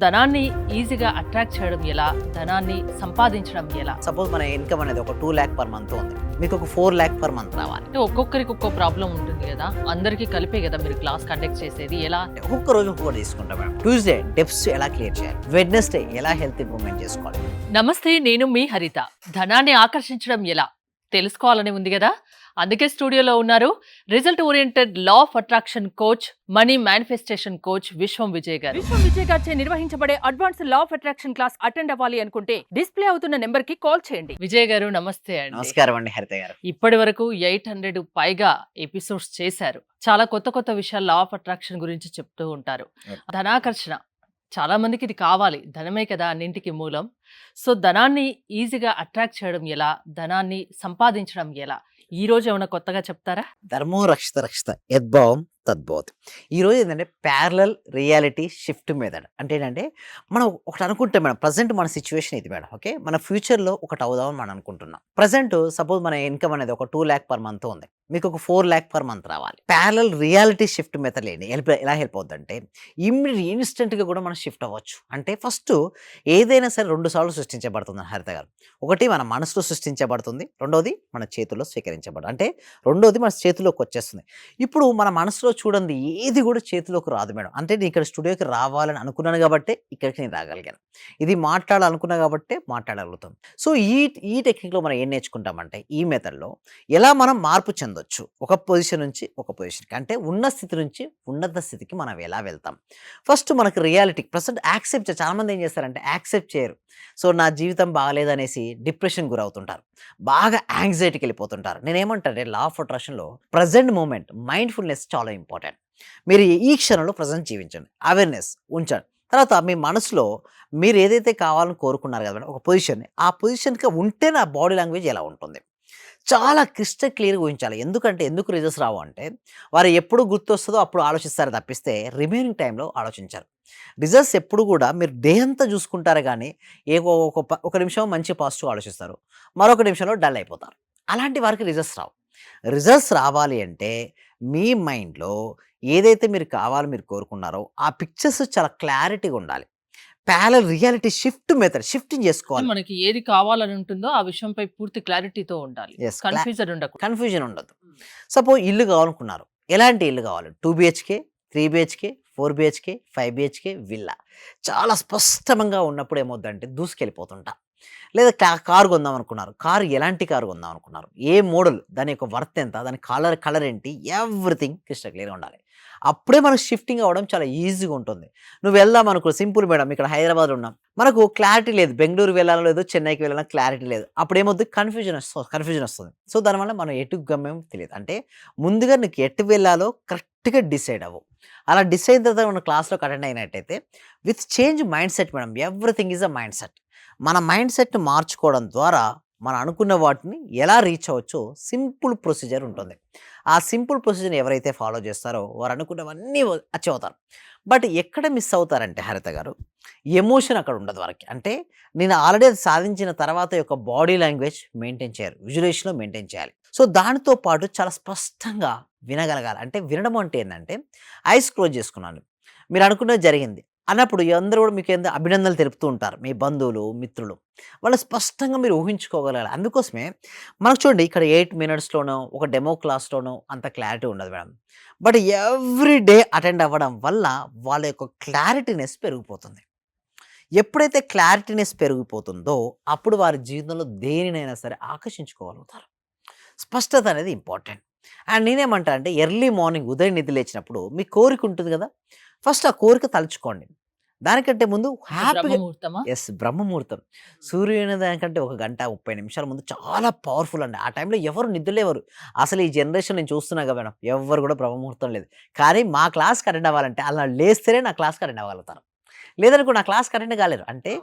ధనాన్ని ఈజీగా అట్రాక్ట్ చేయడం ఎలా? ధనాన్ని సంపాదించడం ఎలా? సపోజ్ మన ఇన్కమ్ అనేది ఒక 2 లాక్ పర్ మంత్ ఉంది, మీకు ఒక 4 లాక్ పర్ మంత్ రావాలి. అంటే ఒక్కొక్కరికి ఒక్కో ప్రాబ్లం ఉంటుంది కదా, అందరికీ కలిపే కదా మీరు క్లాస్ కండక్ట్ చేసేది. ఎలా? ఒక్కొక్క రోజు ఒక్కొక్కటి తీసుకుంటాం మేడం. ట్యూస్డే డెప్స్ ఎలా క్లియర్ చేయాలి, వెడ్నెస్డే ఎలా హెల్త్ ఇంప్రూవ్మెంట్ చేసుకోవాలి. నమస్తే, నేను మీ హరిత. ధనాన్ని ఆకర్షించడం ఎలా తెలుసుకోవాలని ఉంది కదా, అందుకే స్టూడియోలో ఉన్నారు result oriented law of attraction coach, money manifestation coach విశ్వం విజయ్ గారు. విశ్వం విజయ్ గారిచే నిర్వహించబడే advance law of attraction class attend అవ్వాలి అనుకుంటే డిస్ప్లే అవుతున్న నెంబర్ కి కాల్ చేయండి. విజయ్ గారు నమస్తే అండి. నమస్కారం అండి హరిత గారు. ఇప్పటి వరకు 800 పైగా ఎపిసోడ్స్ చేశారు. చాలా కొత్త కొత్త విషయాలు లా ఆఫ్ అట్రాక్షన్ గురించి చెప్తూ ఉంటారు. ధనాకర్షణ చాలా మందికి ఇది కావాలి, ధనమే కదా అన్నింటికి మూలం. సో ధనాన్ని ఈజీగా అట్రాక్ట్ చేయడం ఎలా, ధనాన్ని సంపాదించడం ఎలా, ఈ రోజు ఏమైనా కొత్తగా చెప్తారా? ధర్మో రక్షిత రక్షిత యద్భావం తద్భవతి. ఈరోజు ఏంటంటే ప్యారలల్ రియాలిటీ షిఫ్ట్ మెథడ్ అంటే ఏంటంటే, మనం ఒకటి అనుకుంటే మేడం, ప్రజెంట్ మన సిచ్యువేషన్ ఇది మేడం. ఓకే, మన ఫ్యూచర్లో ఒకటి అవుదామని మనం అనుకుంటున్నాం. ప్రజెంట్ సపోజ్ మన ఇన్కమ్ అనేది ఒక 2 లాక్ పర్ మంత్ ఉంది, మీకు ఒక 4 లాక్ పర్ మంత్ రావాలి. ప్యారలల్ రియాలిటీ షిఫ్ట్ మెథడ్ ఏంటి, ఎలా హెల్ప్ అవుతుంది అంటే, ఇన్స్టెంట్గా కూడా మనం షిఫ్ట్ అవ్వచ్చు. అంటే ఫస్ట్ ఏదైనా సరే 2 సార్లు సృష్టించబడుతుంది హరిత గారు. ఒకటి మన మనసులో సృష్టించబడుతుంది, రెండోది మన చేతుల్లో స్వీకరించబడుతుంది. అంటే రెండోది మన చేతిలోకి వచ్చేస్తుంది. ఇప్పుడు మన మనసులో చూడండి, ఏది కూడా చేతిలోకి రాదు మేడం. అంటే నేను ఇక్కడ స్టూడియోకి రావాలని అనుకున్నాను కాబట్టే ఇక్కడికి నేను రాగలిగాను, ఇది మాట్లాడాలనుకున్నా కాబట్టే మాట్లాడగలుగుతాం. సో ఈ టెక్నిక్లో మనం ఏం నేర్చుకుంటామంటే, ఈ మెథడ్లో ఎలా మనం మార్పు చెందొచ్చు ఒక పొజిషన్ నుంచి ఒక పొజిషన్కి, అంటే ఉన్న స్థితి నుంచి ఉన్నత స్థితికి మనం ఎలా వెళ్తాం. ఫస్ట్ మనకు రియాలిటీ ప్రజెంట్ యాక్సెప్ట్. చాలామంది ఏం చేస్తారంటే యాక్సెప్ట్ చేయరు. సో నా జీవితం బాగాలేదనేసి డిప్రెషన్ గురవుతుంటారు, బాగా యాంగ్జైటీకి వెళ్ళిపోతుంటారు. నేనేమంటే లా ఆఫ్ అట్రాక్షన్లో ప్రజెంట్ మూమెంట్, మైండ్ఫుల్నెస్ చాలా ఇంపార్టెంట్. మీరు ఈ క్షణంలో ప్రజెంట్ జీవించండి, అవేర్నెస్ ఉంచండి. తర్వాత మీ మనసులో మీరు ఏదైతే కావాలని కోరుకున్నారు కదా మేడం, ఒక పొజిషన్, ఆ పొజిషన్కి ఉంటే నా బాడీ లాంగ్వేజ్ ఎలా ఉంటుంది చాలా క్రిస్టల్ క్లియర్గా ఊహించాలి. ఎందుకు రిజల్ట్స్ రావు అంటే, వారు ఎప్పుడు గుర్తొస్తుందో అప్పుడు ఆలోచిస్తారు తప్పిస్తే రిమైనింగ్ టైంలో ఆలోచించారు. రిజల్ట్స్ ఎప్పుడు కూడా మీరు డే అంతా చూసుకుంటారు కానీ, ఒక నిమిషం మంచి పాజిటివ్ ఆలోచిస్తారు, మరొక నిమిషంలో డల్ అయిపోతారు. అలాంటి వారికి రిజల్ట్స్ రావు. రిజల్ట్స్ రావాలి అంటే మీ మైండ్లో ఏదైతే మీరు కావాలో మీరు కోరుకున్నారో ఆ పిక్చర్స్ చాలా క్లారిటీగా ఉండాలి. Parallel reality shift method, shifting చేసుకోవాలి. మనకి ఏది కావాలని ఉంటుందో ఆ విషయంపై పూర్తి క్లారిటీతో ఉండాలి, కన్ఫ్యూజన్ ఉండదు. సపోజ్ ఇల్లు కావాలనుకున్నారు, ఎలాంటి ఇల్లు కావాలి, 2 BHK, 3 BHK, 4 BHK, 5 BHK villa, చాలా స్పష్టంగా ఉన్నప్పుడు ఏమవుద్దంటే దూసుకెళ్ళిపోతుంటా. లేదా కారు కొందాం అనుకున్నారు, కారు ఎలాంటి కారు కొందాం అనుకున్నారు, ఏ మోడల్, దాని యొక్క వర్త్ ఎంత, దాని కలర్ ఏంటి, ఎవ్రీథింగ్ క్రిస్టల్ క్లియర్గా ఉండాలి. అప్పుడే మనకు షిఫ్టింగ్ అవ్వడం చాలా ఈజీగా ఉంటుంది. నువ్వు వెళ్దాం అనుకో, సింపుల్ మేడం, ఇక్కడ హైదరాబాద్లో ఉన్నాం, మనకు క్లారిటీ లేదు, బెంగళూరు వెళ్ళాలో లేదో, చెన్నైకి వెళ్ళాలో క్లారిటీ లేదు. అప్పుడు ఏమవుతుంది, కన్ఫ్యూజన్ వస్తుంది. సో దానివల్ల మనం ఎటు గమ్యం తెలియదు. అంటే ముందుగా నీకు ఎటు వెళ్ళాలో కరెక్ట్గా డిసైడ్ అవ్వు. అలా డిసైడ్ తర్వాత మన క్లాస్లోకి అటెండ్ అయినట్టయితే, with change mind set madam, everything is a mind set. మన మైండ్ సెట్ని మార్చుకోవడం ద్వారా మనం అనుకున్న వాటిని ఎలా రీచ్ అవ్వచ్చో సింపుల్ ప్రొసీజర్ ఉంటుంది. ఆ సింపుల్ ప్రొసీజర్ని ఎవరైతే ఫాలో చేస్తారో వారు అనుకున్నవన్నీ అచీవ్ అవుతారు. బట్ ఎక్కడ మిస్ అవుతారంటే హరిత గారు, ఎమోషన్ అక్కడ ఉండదు వారికి. అంటే నేను ఆల్రెడీ అది సాధించిన తర్వాత యొక్క బాడీ లాంగ్వేజ్ మెయింటైన్ చేయరు, విజువలైజేషన్లో మెయింటైన్ చేయాలి. సో దానితో పాటు చాలా స్పష్టంగా వినగలగాలి. అంటే వినడం అంటే ఏంటంటే, ఐస్ క్లోజ్ చేసుకున్నాను, మీరు అనుకున్నది జరిగింది అన్నప్పుడు అందరూ కూడా మీకు ఏందో అభినందనలు తెలుపుతూ ఉంటారు, మీ బంధువులు, మిత్రులు. వాళ్ళు స్పష్టంగా మీరు ఊహించుకోగలగాలి. అందుకోసమే మనకు చూడండి, ఇక్కడ 8 మినిట్స్లోనో ఒక డెమో క్లాస్లోనో అంత క్లారిటీ ఉండదు madam. But every day attend అవ్వడం వల్ల వాళ్ళ యొక్క క్లారిటీనెస్ పెరిగిపోతుంది. ఎప్పుడైతే క్లారిటీనెస్ పెరిగిపోతుందో అప్పుడు వారి జీవితంలో దేనినైనా సరే ఆకర్షించుకోగలుగుతారు. స్పష్టత అనేది ఇంపార్టెంట్. అండ్ నేనేమంటా అంటే, ఎర్లీ మార్నింగ్ ఉదయం నిద్ర లేచినప్పుడు మీ కోరిక ఉంటుంది కదా, ఫస్ట్ ఆ కోరిక తలుచుకోండి. దానికంటే ముందు హ్యాపీగా, బ్రహ్మముహూర్తం, సూర్యోదయానికంటే 1 గంట 30 నిమిషాల ముందు చాలా పవర్ఫుల్ అండి. ఆ టైంలో ఎవరు నిద్రలేవరు. అసలు ఈ జనరేషన్ నేను చూస్తున్నా కదా మేడం, ఎవ్వరు కూడా బ్రహ్మముహూర్తం లేదు. కానీ మా క్లాస్కి అటెండ్ అవ్వాలంటే అలా లేస్తేనే నా క్లాస్కి అటెండ్ అవ్వగలుగుతారు, లేదనుకో నా క్లాస్కి అటెండ్ కాలేరు. అంటే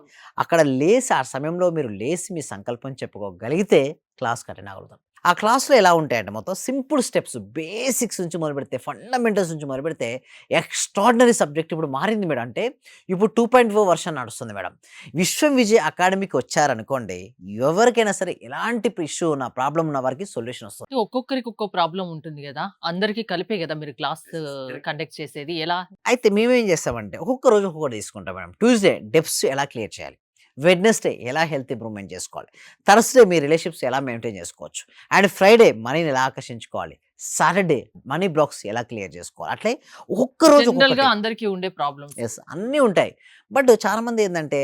అక్కడ లేసి, ఆ సమయంలో మీరు లేసి మీ సంకల్పం చెప్పుకోగలిగితే క్లాస్కి అటెండ్ అవ్వగలుగుతారు. ఆ క్లాస్‌లో ఎలా ఉంటాయంటే మొత్తం సింపుల్ స్టెప్స్ బేసిక్స్ నుంచి మొదలుపెడితే, ఫండమెంటల్స్ నుంచి మొదలుపెడితే ఎక్స్ట్రార్డినరీ సబ్జెక్ట్ ఇప్పుడు మారింది మేడం. అంటే ఇప్పుడు 2.0 వర్షన్ నడుస్తుంది మేడం. విశ్వం విజయ్ అకాడమీకి వచ్చారనుకోండి, ఎవరికైనా సరే ఎలాంటి ఇష్యూ ఉన్న, ప్రాబ్లమ్ ఉన్న వారికి సొల్యూషన్ వస్తుంది. ఒక్కొక్కరికి ఒక్కో ప్రాబ్లమ్ ఉంటుంది గదా! అందరికి కలిపే గదా మీరు క్లాస్ కండక్ట్ చేసేది. ఎలా? అయితే మేమేం చేస్తామంటే ఒక్కొక్క రోజు ఒక్కొక్కటి తీసుకుంటాం మేడం. ట్యూస్‌డే డెబ్ట్స్ ఎలా క్లియర్ చేయాలి? వెడ్నెస్‌డే ఎలా హెల్త్ ఇంప్రూవ్‌మెంట్ చేసుకోవాలి? థర్స్‌డే మీ రిలేషన్‌షిప్స్ ఎలా మెయింటైన్ చేసుకోవచ్చు? అండ్ ఫ్రైడే మనీని ఎలా ఆకర్షించుకోవాలి? సాటర్‌డే మనీ బ్లాక్స్ ఎలా క్లియర్ చేసుకోవాలి? అట్లే ఒక్కొక్క రోజు జనరల్‌గా ఒక్కొక్కటి. అందరికీ ఉండే ప్రాబ్లమ్స్. యెస్. అన్నీ ఉంటాయి. బట్ చాలామంది ఏందంటే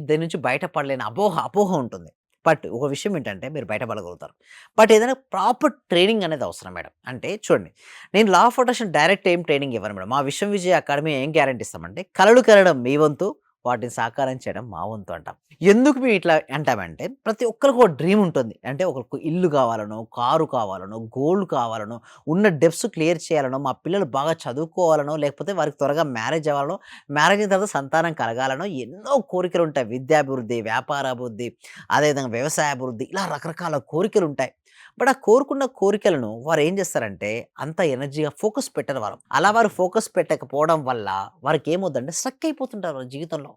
దీని నుంచి బయటపడలేని అపోహ ఉంటుంది. బట్ ఒక విషయం ఏంటంటే మీరు బయటపడగలుగుతారు. బట్ ఏదైనా ప్రాపర్ ట్రైనింగ్ అనేది అవసరం మేడం. అంటే చూడండి, నేను లా ఆఫ్ అట్రాక్షన్ డైరెక్ట్ ఏం ట్రైనింగ్ ఇవ్వను మేడం. మా విశ్వం విజయ్ అకాడమీ ఏం గ్యారంటీ ఇస్తామంటే కలలు కనడం మీ వంతు, వాటిని సాకారం చేయడం మా వంతు అంటాం. ఎందుకు మేము ఇట్లా అంటామంటే ప్రతి ఒక్కరికి ఒక డ్రీమ్ ఉంటుంది. అంటే ఒకరికి ఇల్లు కావాలనో, కారు కావాలనో, గోల్డ్ కావాలనో, ఉన్న డెబ్ట్స్ క్లియర్ చేయాలనో, మా పిల్లలు బాగా చదువుకోవాలనో, లేకపోతే వారికి త్వరగా మ్యారేజ్ అవ్వాలనో, మ్యారేజ్ అయిన తర్వాత సంతానం కలగాలనో ఎన్నో కోరికలుంటాయి. విద్యాభివృద్ధి, వ్యాపారాభివృద్ధి, అదేవిధంగా వ్యవసాయాభివృద్ధి ఇలా రకరకాల కోరికలుంటాయి. బట్ ఆ కోరుకున్న కోరికలను వారు ఏం చేస్తారంటే అంత ఎనర్జీగా ఫోకస్ పెట్టరు వారు. అలా వారు ఫోకస్ పెట్టకపోవడం వల్ల వారికి ఏమవుద్దంటే స్ట్రక్ అయిపోతుంటారు వాళ్ళ జీవితంలో.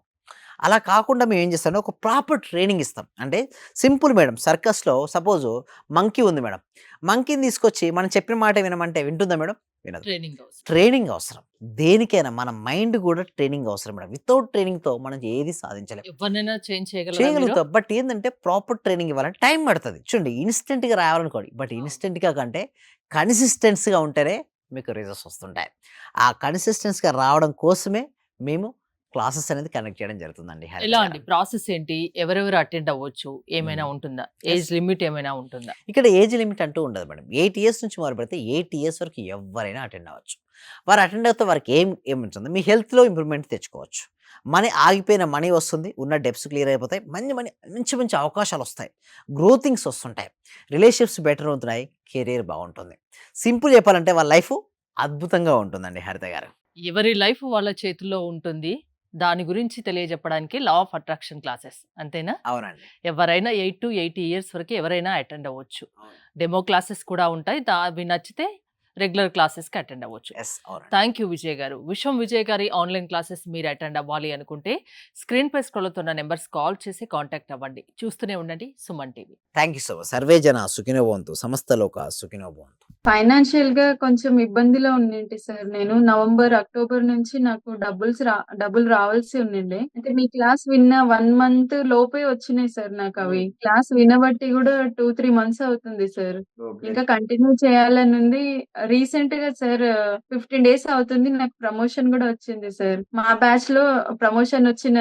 అలా కాకుండా మేము ఏం చేస్తామంటే ఒక ప్రాపర్ ట్రైనింగ్ ఇస్తాం. అంటే సింపుల్ మేడం. సర్కస్‌లో సపోజు మంకీ ఉంది మేడం. మంకీని తీసుకొచ్చి మనం చెప్పిన మాట వినమంటే వింటుందా మేడం? వినదు. ట్రైనింగ్ అవసరం. ట్రైనింగ్ అవసరం. దేనికైనా మన మైండ్ కూడా ట్రైనింగ్ అవసరం మేడం. వితౌట్ ట్రైనింగ్‌తో మనం ఏది సాధించలేం. ఎవరినైనా చేంజ్ చేయగలరా మీరు? చేయగలుగుతాం. బట్ ఏందంటే ప్రాపర్ ట్రైనింగ్ ఇవ్వాలంటే టైం పడతది. చూడండి ఇన్‌స్టంట్‌గా రావాలనుకోండి. బట్ అవును. ఇన్‌స్టంట్‌గా కంటే కన్సిస్టెన్సీగా ఉంటేనే మీకు రిజల్ట్స్ వస్తుంటాయి. ఆ కన్సిస్టెన్సీగా రావడం కోసమే మేము క్లాసెస్ అనేది కండక్ట్ చేయడం జరుగుతుందండి హరిత ఎలా గారు. అండి? ప్రాసెస్ ఏంటి? ఎవరెవరు అటెండ్ అవ్వచ్చు? ఏమైనా హ్మ్. ఉంటుందా? యెస్. ఏజ్ లిమిట్ ఏమైనా ఉంటుందా? ఇక్కడ ఏజ్ లిమిట్ అంటూ ఉండదు మేడం. 8 ఇయర్స్ నుంచి మొదలుపెడితే 8 ఇయర్స్ వరకు ఎవ్వరైనా అటెండ్ అవ్వచ్చు. వారు అటెండ్ అవుతే వారికి ఏముంటుంది మీ హెల్త్‌లో ఇంప్రూవ్‌మెంట్ తెచ్చుకోవచ్చు. ఆగిపోయిన మనీ వస్తుంది. ఉన్న డెబ్ట్స్ క్లియర్ అయిపోతాయి. మంచి మంచి అవకాశాలొస్తాయి. గ్రోతింగ్స్ వస్తుంటాయి. రిలేషన్‌షిప్స్ బెటర్ అవుతున్నాయి. కెరియర్ బావుంటుంది. సింపుల్ చెప్పాలంటే వాళ్ళ లైఫ్ అద్భుతంగా ఉంటుందండి హరిత గారు. ఎవరి లైఫ్ వాళ్ళ చేతుల్లో ఉంటుంది. దాని గురించి తెలియజెప్పడానికి లా ఆఫ్ అట్రాక్షన్ క్లాసెస్ అంతేనా? అవునండి. ఎవరైనా 8-80 ఇయర్స్ వరకు ఎవరైనా అటెండ్ అవ్వచ్చు. అవును. డెమో క్లాసెస్ కూడా ఉంటాయి. అవి నచ్చితే రెగ్యులర్ క్లాసెస్‌కి అటెండ్ అవ్వచ్చు. యెస్. అవునండి. థ్యాంక్ యూ విజయ్ గారు. విశ్వం విజయ్ గారి ఆన్‌లైన్ క్లాసెస్ మీరు అటెండ్ అవ్వాలి అనుకుంటే స్క్రీన్‌పై స్క్రోల్ అవుతున్న నంబర్స్ కాల్ చేసి కాంటాక్ట్ అవ్వండి. చూస్తూనే ఉండండి Suman TV. Thank you so much. Survey జన సుఖినో భవంతు. సమస్త లోక సుఖినో భవంతు. ఫైనాన్షియల్‌గా కొంచెం ఇబ్బందిలో ఉండింటి సార్ నేను. నవంబర్, అక్టోబర్ నుంచి నాకు డబ్బులు రావాల్సి ఉండిండే. అంటే మీ క్లాస్ విన్న 1 మంత్ లోపే వచ్చినాయి సార్ నాకవి. క్లాస్ వినబట్టి గూడా 2, 3 మంత్స్ అవుతుంది సార్. ఇంకా కంటిన్యూ చేయాలనుంది. రీసెంట్‌గా సార్ 15 డేస్ అవుతుంది. నాకు ప్రమోషన్ గూడా వచ్చింది సార్. మా బ్యాచ్‌లో ప్రమోషన్ వచ్చిన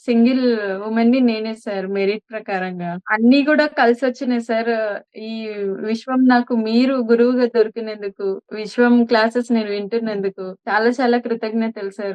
సింగిల్ వుమెన్‌ని నేనే సార్ మెరిట్ ప్రకారంగా. అన్నీ గూడా కలిసొచ్చినాయి సార్. ఈ విశ్వం నాకు మీరు గురువుగా దొరికినందుకు, విశ్వం క్లాసెస్ నేను వింటున్నందుకు చాలా చాలా కృతజ్ఞతలు సార్.